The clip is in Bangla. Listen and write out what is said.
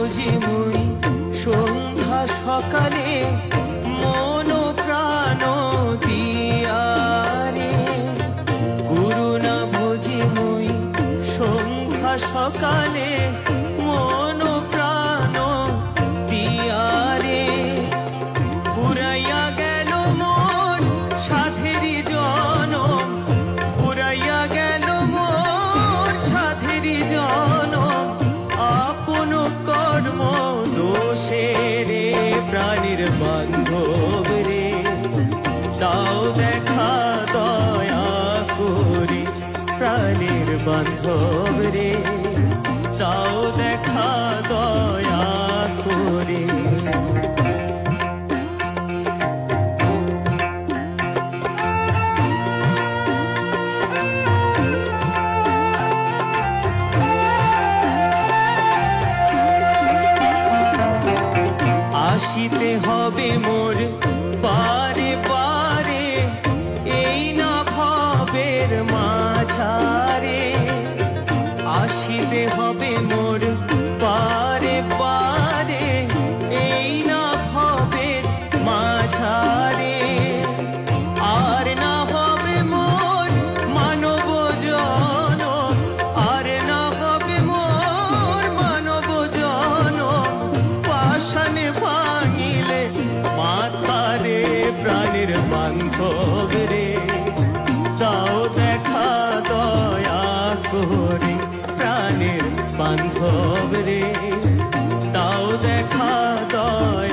বুঝি মুই সন্ধ্যা সকালে মন প্রাণ দিয়ারে। গুরু না বুঝি মুই সন্ধ্যা সকালে মন প্রাণ দিয়ারে। পুরাইয়া গেল মন সাধেরি জনম, পুরাইয়া গেল মন সাধেরি জনম। আপন কর্ম দোষে রে প্রাণীর বান্ধব রে, দাও দেখা দয়া করে প্রাণীর বান্ধব রে, দাও দেখা দয়া করে। আসিতে হবে মোর বারে বারে, এই না ভবের মাঝারে। আসিতে হবে মোর বারে বারে, এই না ভবের মাঝারে। আর না হবে মোর মানব জনম, আর না হবে মোর মানব জনম। পাষাণে ভাঙিলে মাথারে প্রাণীর বান্ধব রে, দাও দেখা দয়া করে প্রাণীর বান্ধব রে, দাও দেখা দয়া